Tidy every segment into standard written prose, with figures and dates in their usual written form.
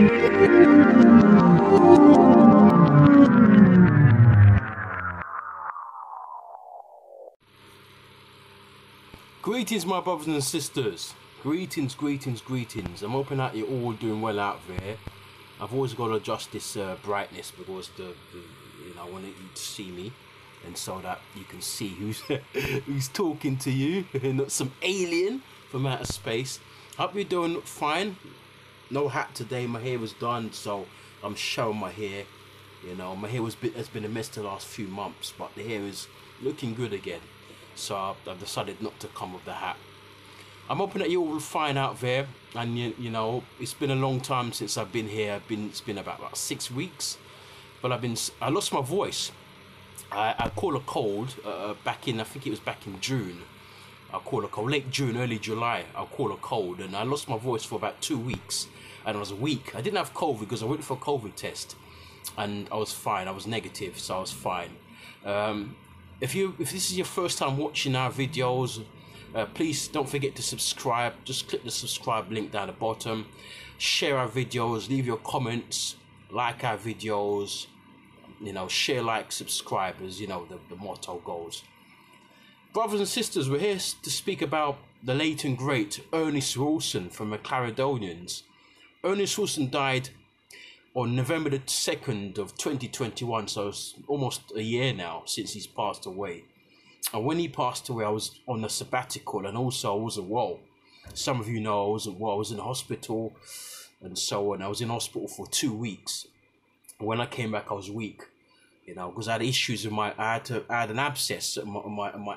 Greetings, my brothers and sisters. Greetings, greetings, greetings. I'm hoping that you're all doing well out there. I've always got to adjust this brightness because I want you to see me, and so that you can see who's who's talking to you, not some alien from outer space. Hope you're doing fine. No hat today. My hair was done, so I'm showing my hair. You know, my hair has been a mess the last few months, but the hair is looking good again. So I've decided not to come with the hat. I'm hoping that you all will find out there, and you know, it's been a long time since I've been here. It's been about 6 weeks, but I lost my voice. I caught a cold back in, I think it was back in June. I caught a cold, late June, early July. I caught a cold, and I lost my voice for about 2 weeks, and I was weak. I didn't have COVID because I went for a COVID test, and I was fine. I was negative, so I was fine. If this is your first time watching our videos, please don't forget to subscribe. Just click the subscribe link down the bottom. Share our videos, leave your comments, like our videos. You know, share, like, subscribe, as you know, the motto goes. Brothers and sisters, we're here to speak about the late and great Ernest Rawson from the Caledonians. Ernest Rawson died on November the 2nd of 2021, so it's almost a year now since he's passed away. And when he passed away, I was on a sabbatical, and also I wasn't well. Some of you know I wasn't well. I was in hospital and so on. I was in hospital for 2 weeks. When I came back, I was weak, you know, because I had issues with I had an abscess, I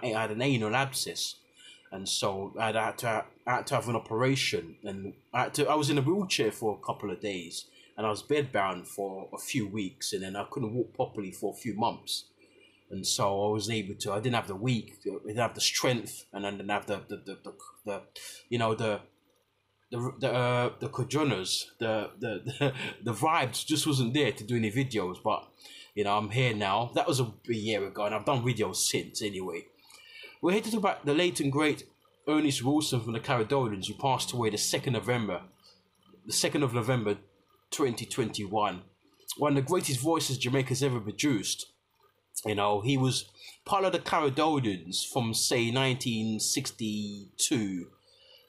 had an anal abscess, and so I had to have an operation, and I was in a wheelchair for a couple of days, and I was bedbound for a few weeks, and then I couldn't walk properly for a few months, and so I was able to. I didn't have I didn't have the strength, and I didn't have the you know, the cojones, the vibes just wasn't there to do any videos. But you know, I'm here now. That was a year ago, and I've done videos since anyway. We're here to talk about the late and great Ernest Rawson from the Caledonians, who passed away the 2nd of November 2021. One of the greatest voices Jamaica's ever produced. You know, he was part of the Caledonians from, say, 1962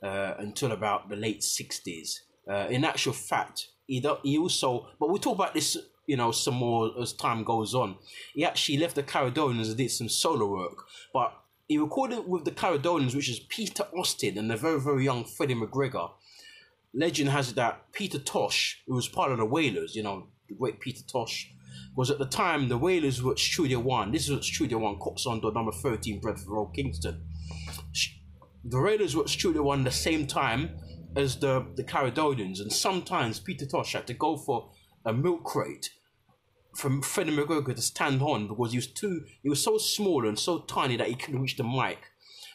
until about the late 60s. In actual fact, he also, but we'll talk about this, you know, some more as time goes on. He actually left the Caledonians and did some solo work, but he recorded with the Caledonians, which is Peter Austin and the very, very young Freddie McGregor. Legend has it that Peter Tosh, who was part of the Wailers, you know, the great Peter Tosh, was at the time the Wailers were at Studio One. This is at Studio One, Cox on number 13, Bradford Road, Kingston. The Wailers were at Studio One the same time as the Caledonians, and sometimes Peter Tosh had to go for a milk crate from Freddie McGregor to stand on because he was so small and so tiny that he couldn't reach the mic.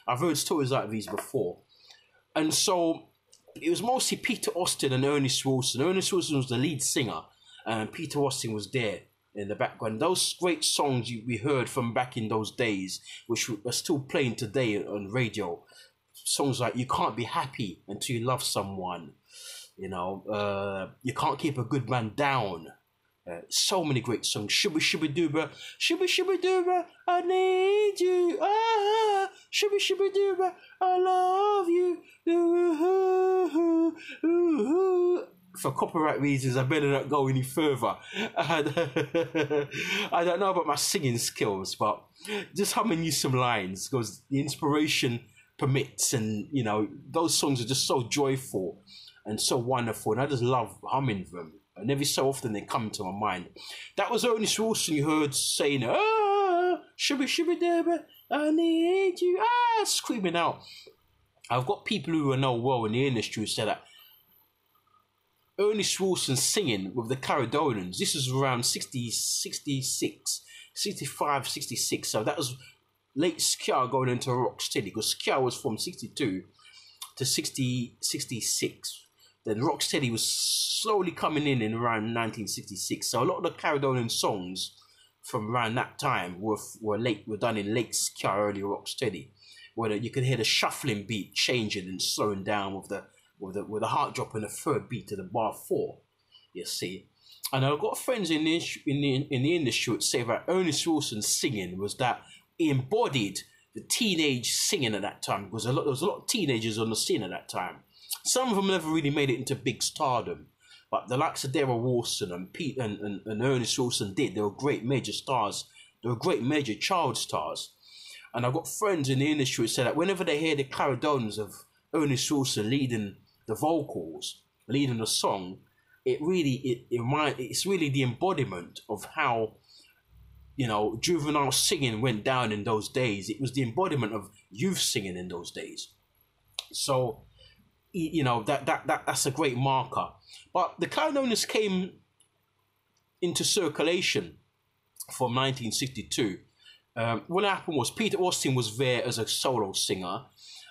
I've heard stories like these before. And so it was mostly Peter Austin and Ernest Rawson. Ernest Rawson was the lead singer, and Peter Austin was there in the background. Those great songs we heard from back in those days, which are still playing today on radio. Songs like "You Can't Be Happy Until You Love Someone," you know, "You Can't Keep a Good Man Down." So many great songs. "Shibby Shibby Dooba, Shibby Shibby Dooba, I need you. Ah, Shibby Shibby Dooba, I love you. Ooh, ooh, ooh. For copyright reasons, I better not go any further. I don't know about my singing skills, but just humming you some lines because the inspiration permits, and you know, those songs are just so joyful and so wonderful, and I just love humming them, and every so often they come to my mind. That was Ernest Rawson you heard saying, "Ah, shibby shibby dibby, I need you," screaming out. I've got people who know well in the industry who say that Ernest Rawson singing with the Caledonians, this was around 66, 65, 66, so that was late Ska going into Rocksteady, because Ska was from 62 to 66. Then Rocksteady was slowly coming in around 1966. So a lot of the Caledonian songs from around that time were done in late Ska, early Rocksteady, where you could hear the shuffling beat changing and slowing down with the heart drop in the third beat to the bar 4. you see. And I've got friends in the industry that say that Ernest Wilson's singing was that he embodied the teenage singing at that time, because there was a lot of teenagers on the scene at that time. Some of them never really made it into big stardom, but the likes of Daryl Wilson and Pete and Ernest Wilson did. They were great major stars. They were great major child stars. And I've got friends in the industry who say that whenever they hear the claridones of Ernest Wilson leading the vocals, leading the song, it's really the embodiment of how, you know, juvenile singing went down in those days. It was the embodiment of youth singing in those days. So, you know, that's a great marker. But the claridones came into circulation from 1962. What happened was Peter Austin was there as a solo singer,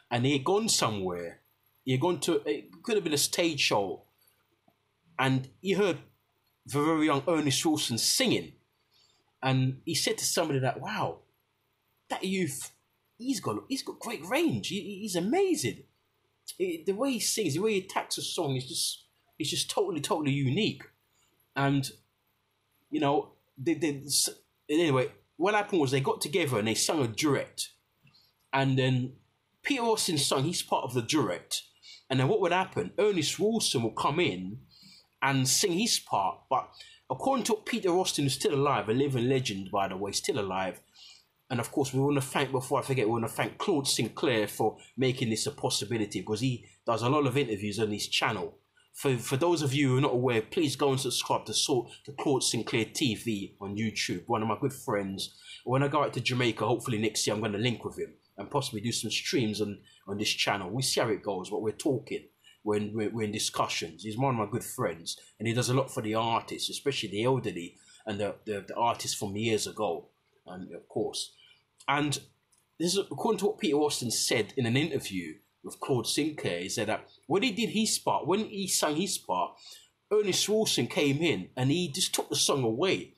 and he had gone somewhere. He had gone to, it could have been a stage show, and he heard the very young Ernest Wilson singing. And he said to somebody that, wow, that youth, he's got great range. He's amazing. The way he sings, the way he attacks a song is just totally unique. And, you know, anyway, what happened was they got together and they sung a duet. And then Peter Austin sung his part of the duet. And then what would happen? Ernest Wilson will come in and sing his part. But according to Peter Austin, who's still alive, a living legend, by the way, still alive. And of course, we want to thank, before I forget, we want to thank Claude Sinclair for making this a possibility, because he does a lot of interviews on his channel. For those of you who are not aware, please go and subscribe to Claude Sinclair TV on YouTube, one of my good friends. When I go out to Jamaica, hopefully next year, I'm going to link with him and possibly do some streams on this channel. We see how it goes, but we're talking. We're in discussions. He's one of my good friends, and he does a lot for the artists, especially the elderly and the artists from years ago, and of course. And this is according to what Peter Austin said in an interview with Claude Sinclair. He said that when he did his part, when he sang his part, Ernest Wilson came in and he just took the song away.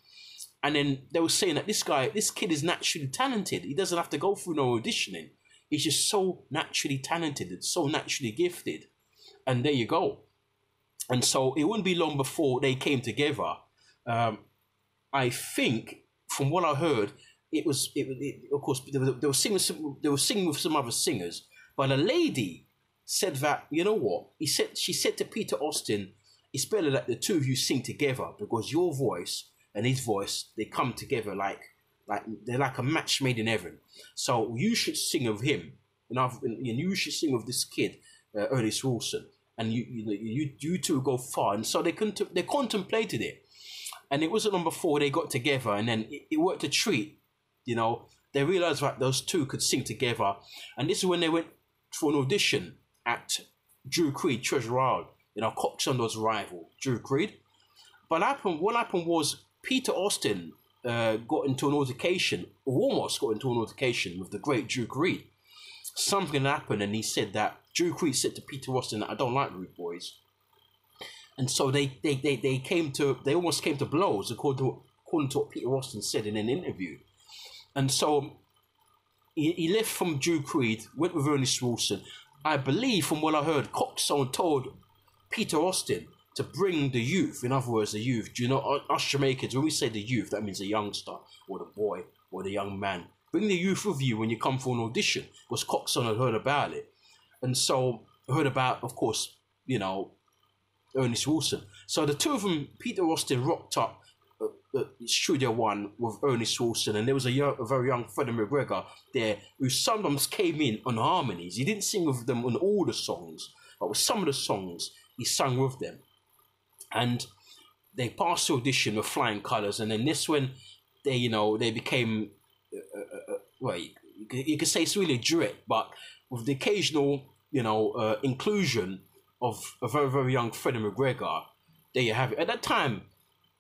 And then they were saying that this kid is naturally talented. He doesn't have to go through no auditioning. He's just so naturally talented and so naturally gifted. And there you go. And so it wouldn't be long before they came together. I think, from what I heard, of course, they were singing with some other singers. But a lady said that, you know what? She said to Peter Austin, it's better that the two of you sing together, because your voice and his voice, they come together like they're like a match made in heaven. So you should sing of him, and you should sing of this kid, Ernest Wilson, and you two go far. And so they contemplated it, and it wasn't long before they got together, and then it worked a treat. You know, they realized that those two could sing together, and this is when they went for an audition at Drew Creed Treasure Island. You know, Coxondo's rival, Drew Creed. But what happened was Peter Austin got into an altercation, or almost got into an altercation with the great Drew Creed. Something happened, and he said that Drew Creed said to Peter Austin that I don't like rude boys. And so they almost came to blows, according to what Peter Austin said in an interview. And so he left from Drew Creed, went with Ernest Wilson. I believe, from what I heard, Coxon told Peter Austin to bring the youth. In other words, the youth. Do you know, us Jamaicans, when we say the youth, that means the youngster, or the boy, or the young man. Bring the youth with you when you come for an audition, because Coxon had heard about it. And so, heard about, of course, you know, Ernest Wilson. So the two of them, Peter Austin rocked up Studio One with Ernest Wilson, and there was a very young Freddie McGregor there who sometimes came in on harmonies. He didn't sing with them on all the songs, but with some of the songs he sang with them. And they passed the audition with flying colours, and then this when they became well, you could say it's really a duet, but with the occasional inclusion of a very young Freddie McGregor. There you have it. At that time,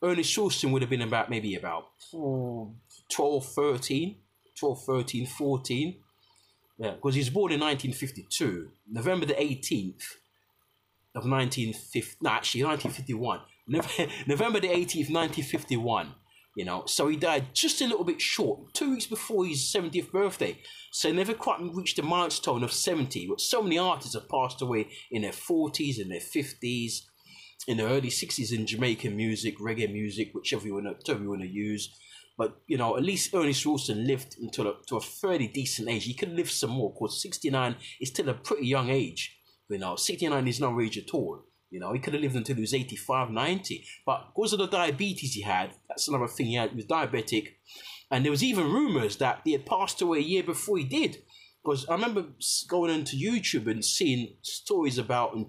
Ernest Wilson would have been about 12, 13, 14. Yeah, because he was born in 1952, November the 18th of 1951. November the 18th, 1951. You know, so he died just a little bit short, 2 weeks before his 70th birthday. So he never quite reached the milestone of 70. But so many artists have passed away in their 40s and their 50s. in the early 60s in Jamaican music, reggae music, whichever you want to use. But, you know, at least Ernest Rawson lived until to a fairly decent age. He could live some more, because 69 is still a pretty young age. You know, 69 is no age at all. You know, he could have lived until he was 85, 90. But because of the diabetes he had, that's another thing he had. He was diabetic. And there was even rumours that he had passed away a year before he did. Because I remember going into YouTube and seeing stories about, and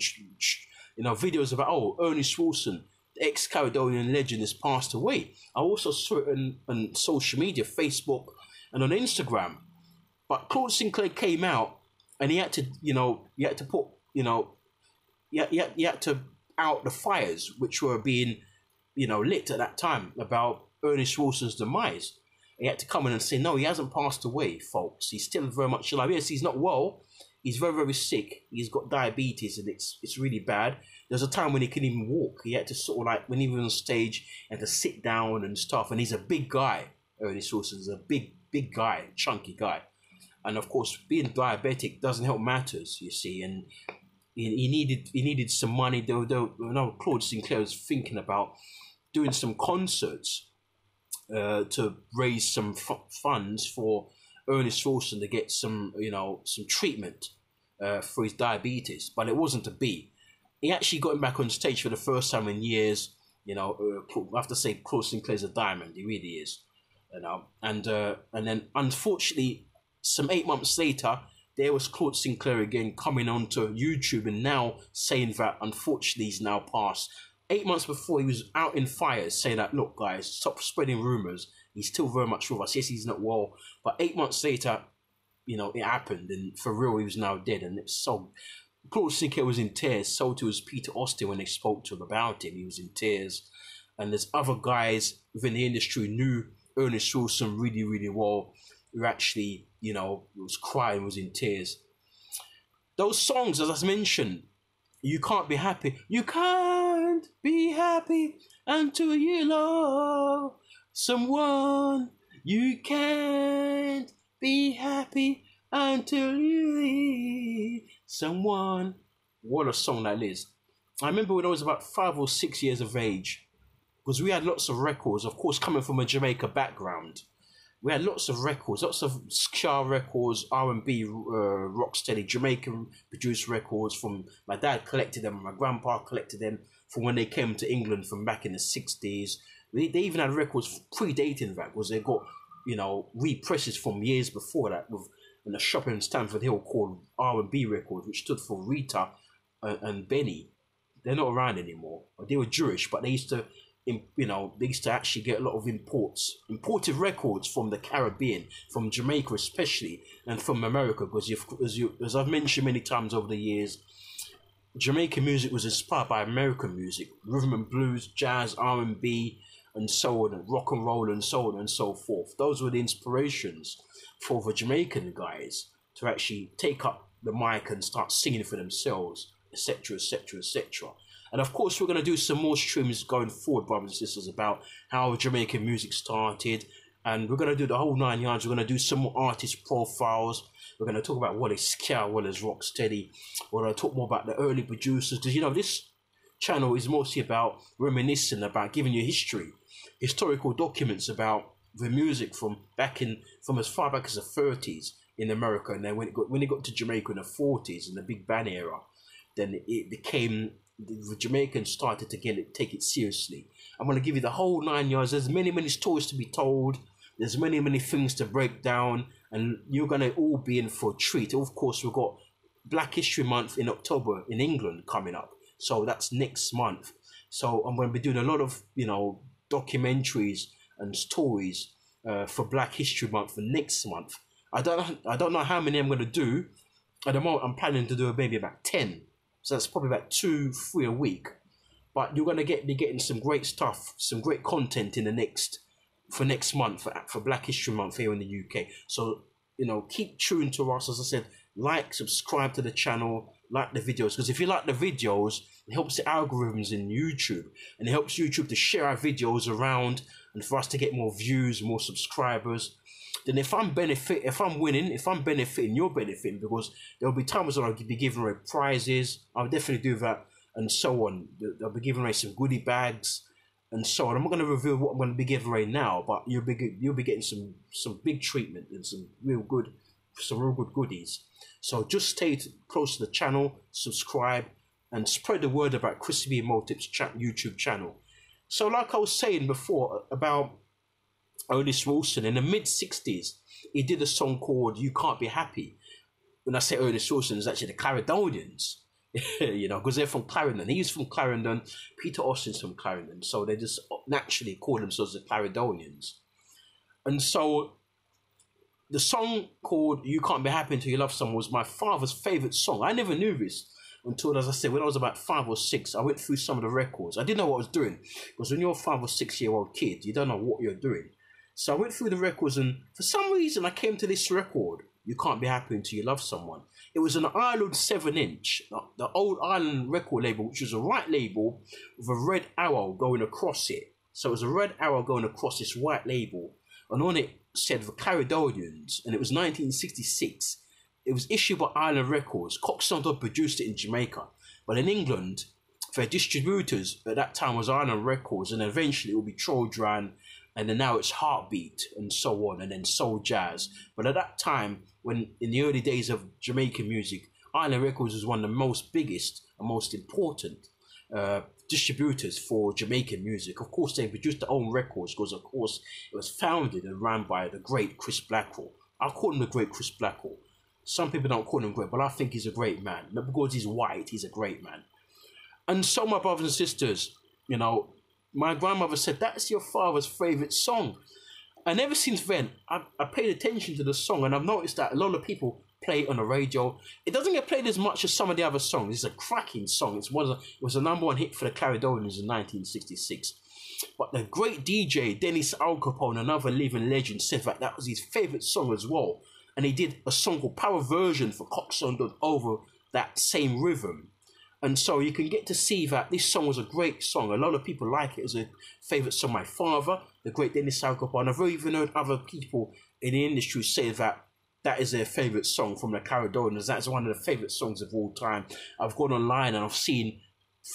you know, videos about, oh, Ernest Rawson, the ex-Caledonian legend, has passed away. I also saw it on social media, Facebook and on Instagram. But Claude Sinclair came out and he had to, you know, he had to put, you know, he had to out the fires which were being, you know, lit at that time about Ernest Rawson's demise. He had to come in and say, no, he hasn't passed away, folks. He's still very much alive. Yes, he's not well. He's very, very sick. He's got diabetes and it's really bad. There's a time when he couldn't even walk. He had to sort of like, when he was on stage, he had to sit down and stuff. And he's a big guy. Ernest Rawson's a big guy, chunky guy. And of course, being diabetic doesn't help matters, you see. And he needed some money. You know, Claude Sinclair was thinking about doing some concerts to raise some funds for Ernest Rawson to get some, you know, some treatment for his diabetes, but it wasn't to be. He actually got him back on stage for the first time in years. You know, I have to say, Claude Sinclair's a diamond. He really is. You know, and then unfortunately, some 8 months later, there was Claude Sinclair again coming onto YouTube and now saying that unfortunately he's now passed. 8 months before, he was out in fires saying that, look, guys, stop spreading rumours. He's still very much with us. Yes, he's not well. But 8 months later, you know, it happened. And for real, he was now dead. And it's so... Claude Sinclair was in tears. So too was Peter Austin when they spoke to him about him. He was in tears. And there's other guys within the industry who knew Ernest Rawson really, really well, who actually, you know, was crying, was in tears. Those songs, as I mentioned, you can't be happy. You can't be happy until you love someone. You can't be happy until you leave someone. What a song that is. I remember when I was about 5 or 6 years of age, because we had lots of records, of course, coming from a Jamaica background. We had lots of records, lots of ska records, R&B, rocksteady, Jamaican produced records. From my dad collected them, my grandpa collected them from when they came to England from back in the 60s. They even had records predating that, because they got, you know, represses from years before that with in a shop in Stamford Hill called R&B Records, which stood for Rita and Benny. They're not around anymore. They were Jewish, but they used to, you know, they used to actually get a lot of imported records from the Caribbean, from Jamaica especially, and from America, because as I've mentioned many times over the years, Jamaican music was inspired by American music, rhythm and blues, jazz, R&B, and so on, and rock and roll, and so on and so forth. Those were the inspirations for the Jamaican guys to actually take up the mic and start singing for themselves, etc., etc., etc. And of course, we're going to do some more streams going forward, brothers and sisters, about how Jamaican music started. And we're going to do the whole 9 yards. We're going to do some more artist profiles. We're going to talk about what is ska, what is rocksteady. We're going to talk more about the early producers. Because, you know, this channel is mostly about reminiscing, about giving you history, historical documents about the music from as far back as the 30s in America. And then when it got to Jamaica in the 40s, in the big band era, then it became... the Jamaicans started to take it seriously. I'm going to give you the whole 9 yards. There's many stories to be told. There's many things to break down, and you're going to all be in for a treat. Of course, we've got Black History Month in October in England coming up, so that's next month. So I'm going to be doing a lot of, you know, documentaries and stories for Black History Month for next month. I don't know how many I'm going to do. At the moment, I'm planning to do maybe about 10. So that's probably about 2-3 a week. But you're going to be getting some great stuff, some great content in the next month, for Black History Month here in the UK. So, you know, keep tuned to us. As I said, like, subscribe to the channel, like the videos. Because if you like the videos, it helps the algorithms in YouTube. And it helps YouTube to share our videos around and for us to get more views, more subscribers. Then if I'm benefiting, you're benefiting, because there'll be times when I'll be giving away prizes. I'll definitely do that. and so on. They'll be giving away some goodie bags and so on. I'm not going to reveal what I'm going to be giving away now, but you'll be getting some big treatment and some real good goodies. So just stay close to the channel, subscribe, and spread the word about Chrissy B Motive's YouTube channel. So like I was saying before about Ernest Wilson, in the mid-60s, he did a song called You Can't Be Happy. When I say Ernest Wilson, it's actually the Clarendonians, you know, because they're from Clarendon. He's from Clarendon, Peter Austin's from Clarendon, so they just naturally call themselves the Clarendonians. And so the song called You Can't Be Happy Until You Love Someone was my father's favourite song. I never knew this until, as I said, when I was about 5 or 6, I went through some of the records. I didn't know what I was doing, because when you're a 5 or 6 year old kid, you don't know what you're doing. So I went through the records, and for some reason I came to this record, You Can't Be Happy Until You Love Someone. It was an Ireland 7-inch, the old Ireland record label, which was a white label with a red arrow going across it. So it was a red arrow going across this white label, and on it said the Clarendonians, and it was 1966. It was issued by Island Records. Coxsone produced it in Jamaica. But in England, their distributors at that time was Island Records, and eventually it will be Trojan, and then now it's Heartbeat, and so on, and then Soul Jazz. But at that time, when in the early days of Jamaican music, Island Records was one of the most biggest and most important distributors for Jamaican music. Of course, they produced their own records because, of course, it was founded and ran by the great Chris Blackwell. I call him the great Chris Blackwell. Some people don't call him great, but I think he's a great man. Not because he's white, he's a great man. And so, my brothers and sisters, you know, my grandmother said, that's your father's favourite song. And ever since then, I paid attention to the song, and I've noticed that a lot of people play it on the radio. It doesn't get played as much as some of the other songs. It's a cracking song. It was a #1 hit for the Clarendonians in 1966. But the great DJ, Dennis Al Capone, another living legend, said that was his favourite song as well. And he did a song called Power Version for Coxsone over that same rhythm. And so you can get to see that this song was a great song. A lot of people like it as a favourite song. My father, the great Dennis Al Capone, I've even heard other people in the industry say that is their favourite song from the Clarendonians. That's one of the favourite songs of all time. I've gone online and I've seen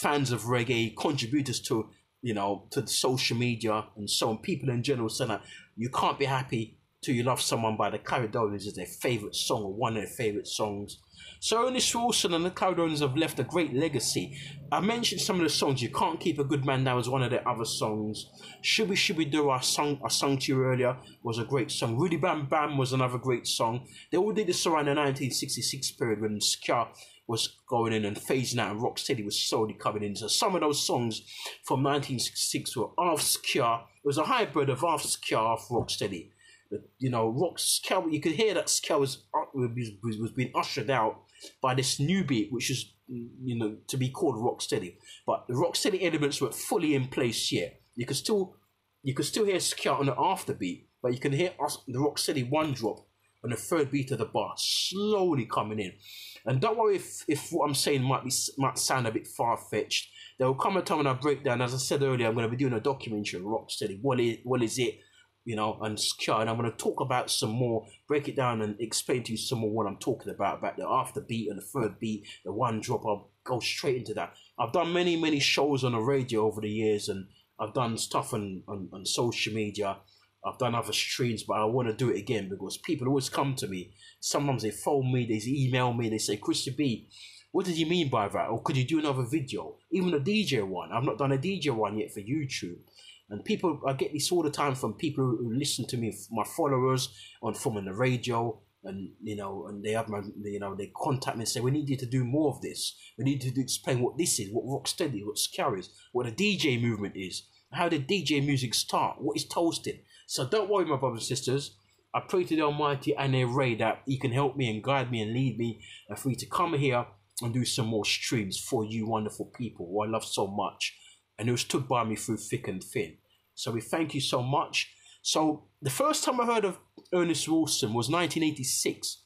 fans of reggae, contributors to, you know, to the social media and so on. People in general saying that You Can't Be Happy Till You Love Someone by the Clarendonians is their favourite song, or one of their favourite songs. So Ernest Wilson and the Clarendonians have left a great legacy. I mentioned some of the songs. You Can't Keep a Good Man Down was one of their other songs. Should We Do, I sung to you earlier, was a great song. Rudy Bam Bam was another great song. They all did this around the 1966 period when ska was going in and phasing out and Rocksteady was slowly coming in. So some of those songs from 1966 were half ska. It was a hybrid of half ska, half Rocksteady. You know, ska, you could hear that ska was being ushered out by this new beat, which is, you know, to be called Rocksteady. But the Rocksteady elements were fully in place here. You could still hear ska on the afterbeat, but you can hear the Rocksteady one drop on the third beat of the bar slowly coming in. And don't worry if what I'm saying might sound a bit far-fetched. There will come a time when I break down. As I said earlier, I'm going to be doing a documentary on Rocksteady. What is it? You know, and ska, and I'm going to talk about some more, break it down and explain to you some more what I'm talking about the after beat and the third beat, the one drop. I'll go straight into that. I've done many shows on the radio over the years, and I've done stuff on social media. I've done other streams, but I want to do it again because people always come to me. Sometimes they phone me, they email me, they say, Chrissy B, what did you mean by that? Or could you do another video? Even a DJ one. I've not done a DJ one yet for YouTube. And people, I get this all the time from people who listen to me, my followers from the radio, and you know, and they have my, you know, they contact me and say, we need you to do more of this. We need to explain what this is, what Rocksteady, what ska is, what the DJ movement is, how did DJ music start, what is toasted. So don't worry, my brothers and sisters. I pray to the Almighty and Ray that He can help me and guide me and lead me, and for you to come here and do some more streams for you wonderful people who I love so much, and who stood by me through thick and thin. So we thank you so much. So the first time I heard of Ernest Wilson was 1986.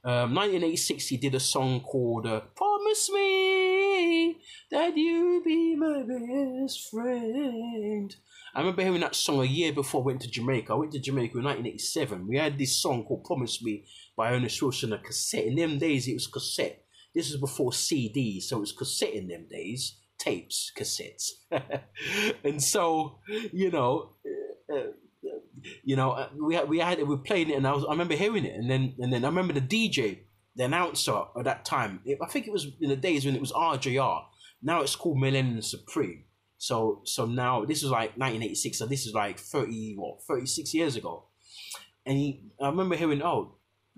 1986, he did a song called Promise Me That You'll Be My Best Friend. I remember hearing that song a year before I went to Jamaica. I went to Jamaica in 1987. We had this song called Promise Me by Ernest Wilson, a cassette. In them days, it was cassette. This was before CDs, so it was cassette in them days, tapes, cassettes, and so you know. We were playing it, and I remember hearing it, and then I remember the DJ, the announcer at that time. I think it was in the days when it was RJR. Now it's called Millennium Supreme. So now this was like 1986. So this is like 36 years ago. And I remember hearing, oh,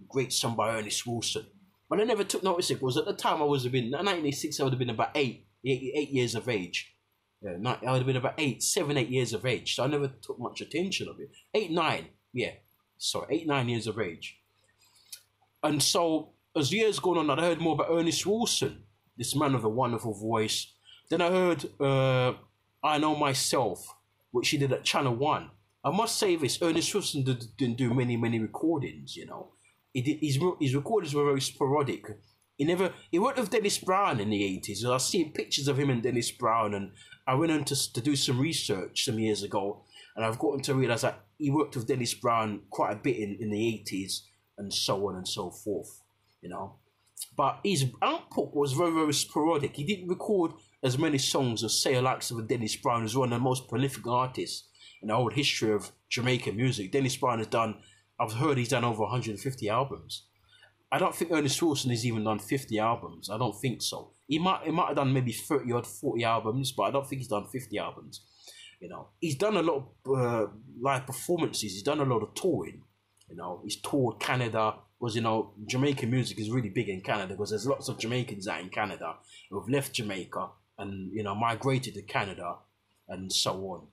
great song by Ernest Wilson. But I never took notice of it because at the time I was in 1986. I would have been about eight years of age. Yeah, I would have been about 8 years of age. So I never took much attention of it. 8, 9, yeah. Sorry, 8, 9 years of age. And so as years gone on, I heard more about Ernest Wilson, this man with a wonderful voice. Then I heard I Know Myself, which he did at Channel 1. I must say this, Ernest Wilson didn't do many recordings, you know. His recordings were very sporadic. He worked with Dennis Brown in the 80s. I see pictures of him and Dennis Brown, and I went on to do some research some years ago, and I've gotten to realise that he worked with Dennis Brown quite a bit in the 80s, and so on and so forth, you know. But his output was very sporadic. He didn't record as many songs as, say, the likes of Dennis Brown, who's one of the most prolific artists in the whole history of Jamaican music. Dennis Brown I've heard he's done over 150 albums. I don't think Ernest Wilson has even done 50 albums. I don't think so. He might have done maybe 30 or 40 albums, but I don't think he's done 50 albums. You know, he's done a lot of live performances. He's done a lot of touring. You know, he's toured Canada. Because, you know, Jamaican music is really big in Canada because there's lots of Jamaicans out in Canada who have left Jamaica and, you know, migrated to Canada and so on.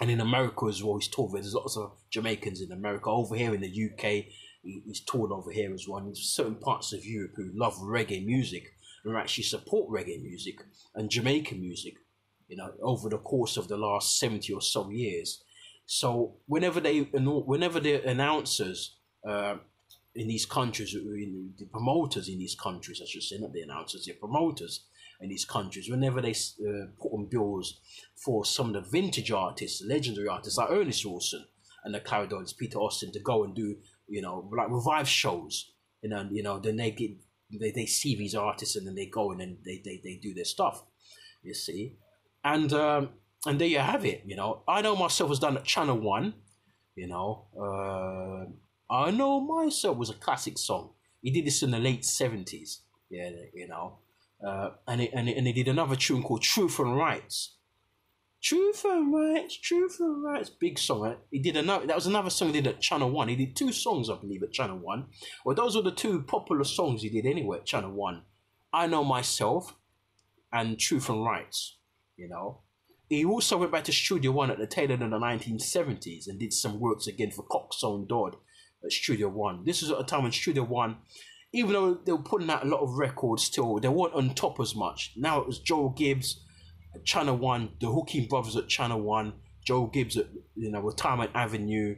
And in America as well, he's toured. There's lots of Jamaicans in America. Over here in the UK, he's toured over here as well. And there's certain parts of Europe who love reggae music and actually support reggae music and Jamaican music, you know, over the course of the last 70 or so years. So whenever the announcers in these countries, the promoters in these countries, I should say, not the announcers, the promoters in these countries, whenever they put on bills for some of the vintage artists, legendary artists like Ernest Wilson and the Caledonians, Peter Austin, to go and do, you know, like revive shows, you know, then they see these artists and then they go and then they do their stuff, you see, and there you have it. You know, I Know Myself was done at Channel 1. You know, I Know Myself was a classic song. He did this in the late 70s. Yeah, you know, and he did another tune called Truth and Rights. Truth and Rights, big song. Right? He did that was another song he did at Channel 1. He did 2 songs, I believe, at Channel 1. Well, those were the 2 popular songs he did anyway at Channel 1. I Know Myself and Truth and Rights, you know. He also went back to Studio 1 at the tail end of the 1970s and did some works again for Coxsone Dodd at Studio 1. This was at a time when Studio 1, even though they were putting out a lot of records still, they weren't on top as much. Now it was Joe Gibbs at Channel 1, the Hooking Brothers at Channel 1, Joe Gibbs at, you know, Retirement Avenue.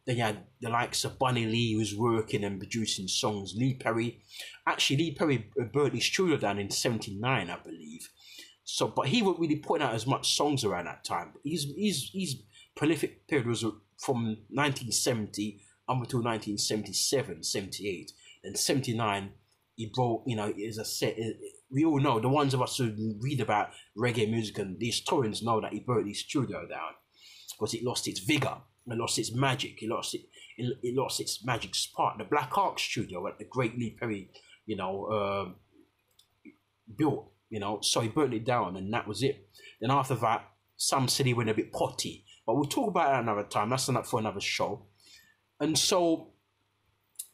Then you had the likes of Bunny Lee, who was working and producing songs. Lee Perry. Actually, Lee Perry burnt his studio down in 79, I believe. So, but he wasn't really putting out as much songs around that time. His prolific period was from 1970 up until 1977, 78. And 79, he brought, you know, as I said, we all know, the ones of us who read about reggae music and the historians know that he burnt his studio down because it lost its vigor, it lost its magic, it lost its magic spark. The Black Ark studio at the great Lee Perry, you know, built, you know, so he burnt it down and that was it. Then after that, some said he went a bit potty, but we'll talk about that another time. That's enough for another show. And so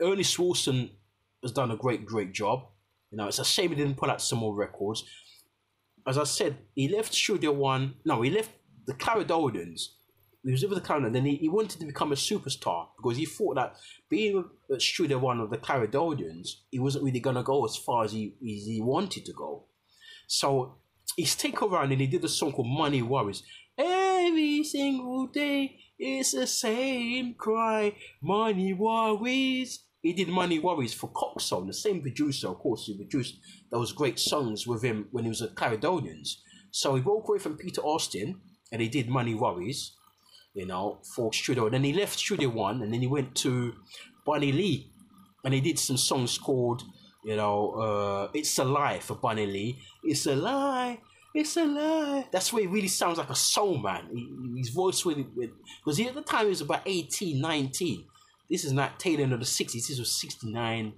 Ernest Wilson has done a great job. You know, it's a shame he didn't put out some more records. As I said, he left Studio 1. No, he left the Caledonians. He was with the Caledonians. Then he wanted to become a superstar because he thought that being at Studio 1 of the Caledonians, he wasn't really going to go as far as he wanted to go. So he stuck around and he did a song called Money Worries. Every single day it's the same cry, money worries. He did Money Worries for Coxsone, the same producer, of course, who produced those great songs with him when he was at Caledonians. So he broke away from Peter Austin and he did Money Worries, you know, for Studio. And then he left Studio 1 and then he went to Bunny Lee and he did some songs called, you know, Black Ark Studio at the great Lee Perry, you know, Retirement Avenue. Then after that, some said he went a bit potty, but we'll talk about that another time. That's enough for another show. And so Ernest Wilson has done a great job. You know, it's a shame he didn't put out some more records. As I said, he left Studio 1 and he went to Bunny Lee You know, It's a Lie for Bunny Lee. It's a lie. It's a lie. That's where he really sounds like a soul man. His voice with because at the time he was about 18, 19. This is not tail end of the 60s. This was 69,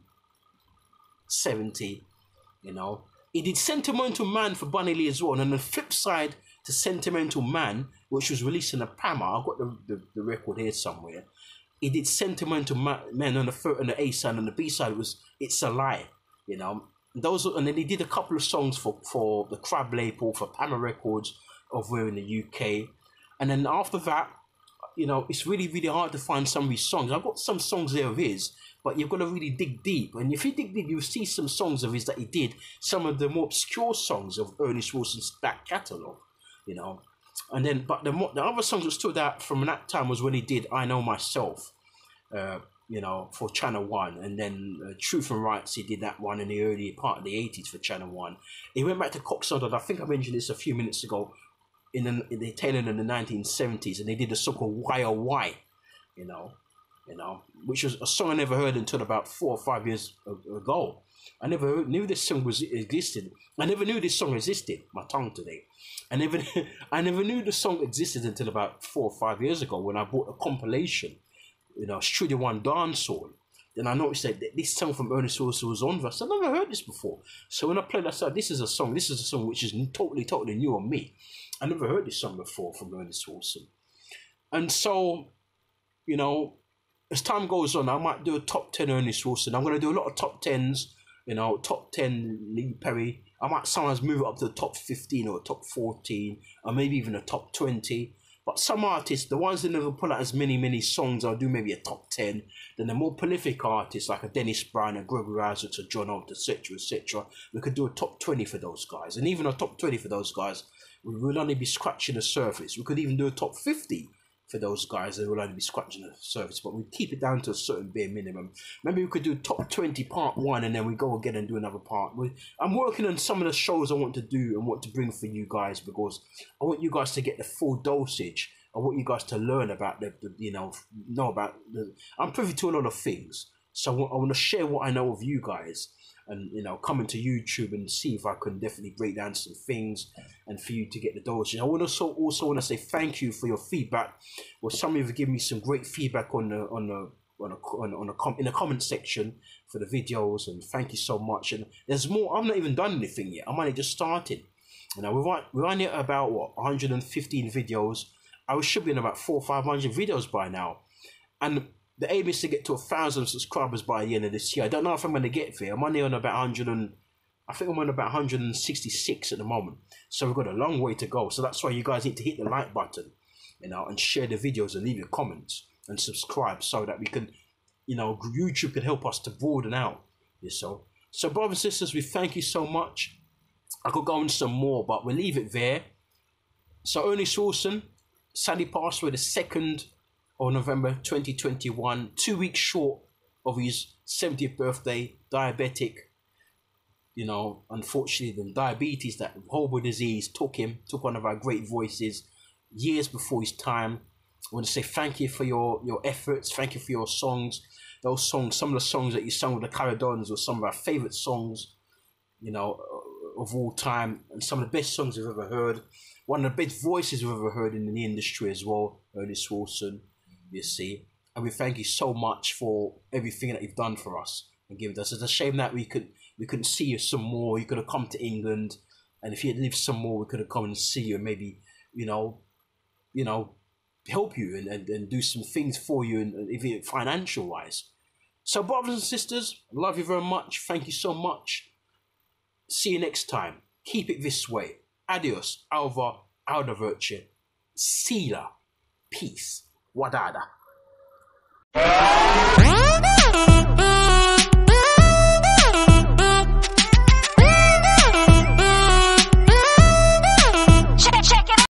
70. You know, he did Sentimental Man for Bunny Lee as well. And on the flip side to Sentimental Man, which was released in a Pama, I've got the record here somewhere. He did Sentimental Man on the A side, and the B side was It's a Lie. You know, and then he did a couple of songs for the Crab label for Pama Records over in the UK. And then after that, you know, it's really, really hard to find some of his songs. I've got some songs there of his, but you've got to really dig deep. And if you dig deep, you'll see some songs of his that he did, some of the more obscure songs of Ernest Wilson's back catalogue, you know. And then, but the other songs that stood out from that time was when he did I Know Myself, you know, for Channel 1. And then Truth and Rights, he did that one in the early part of the 80s for Channel 1. He went back to Coxsone. I think I mentioned this a few minutes ago, in the tail end of the 1970s, and they did a song called Why Oh Why, you know, which was a song I never heard until about 4 or 5 years ago. I never knew this song existed. I never knew this song existed. My tongue today. I never knew the song existed until about 4 or 5 years ago when I bought a compilation, you know, Studio One Dancehall. Then I noticed that this song from Ernest Wilson was on. I said, I've never heard this before. So when I played, I said, this is a song which is totally new on me. I never heard this song before from Ernest Wilson. And so, you know, as time goes on, I might do a top 10 Ernest Wilson. I'm going to do a lot of top 10s, you know, top 10 Lee Perry. I might sometimes move it up to the top 15 or top 14, or maybe even a top 20. But some artists, the ones that never put out as many songs, I'll do maybe a top 10. Then the more prolific artists like a Dennis Brown, a Gregory Isaacs, a John Holt, etc., we could do a top 20 for those guys. And even a top 20 for those guys, we will only be scratching the surface. We could even do a top 50 for those guys that will only be scratching the surface, but we keep it down to a certain bare minimum. Maybe we could do top 20 part 1, and then we go again and do another part. I'm working on some of the shows I want to do and want to bring for you guys, because I want you guys to get the full dosage. I want you guys to learn about know about I'm privy to a lot of things, so I want to share what I know of you guys. And, you know, coming to YouTube and see if I can definitely break down some things and for you to get the dosage. I want to also want to say thank you for your feedback. Well, some of you have given me some great feedback in the comment section for the videos, and thank you so much. And there's more. I've not even done anything yet. I'm only just started. You know, we're only at about 115 videos. I should be in about 400 or 500 videos by now, and the aim is to get to 1,000 subscribers by the end of this year. I don't know if I'm going to get there. I'm only on about 100 I think I'm on about 166 at the moment. So we've got a long way to go. So that's why you guys need to hit the like button, you know, and share the videos and leave your comments and subscribe, so that we can, you know, YouTube can help us to broaden out. So brothers and sisters, we thank you so much. I could go on some more, but we'll leave it there. So Ernest Wilson sadly passed away the 2nd of November 2021, 2 weeks short of his 70th birthday, diabetic. You know, unfortunately, the diabetes, that horrible disease, took one of our great voices years before his time. I want to say thank you for your efforts. Thank you for your songs. Those songs, some of the songs that you sung with the Caledons were some of our favourite songs, you know, of all time, and some of the best songs we've ever heard. One of the best voices we've ever heard in the industry as well, Ernest Wilson, you see. And we thank you so much for everything that you've done for us and given us. It's a shame that we couldn't see you some more. You could have come to England, and if you had lived some more, we could have come and see you and maybe, you know, help you and do some things for you, and even financial wise. So brothers and sisters, I love you very much. Thank you so much. See you next time. Keep it this way. Adios. Alva. Alderverche. Sila. Peace. Wadada.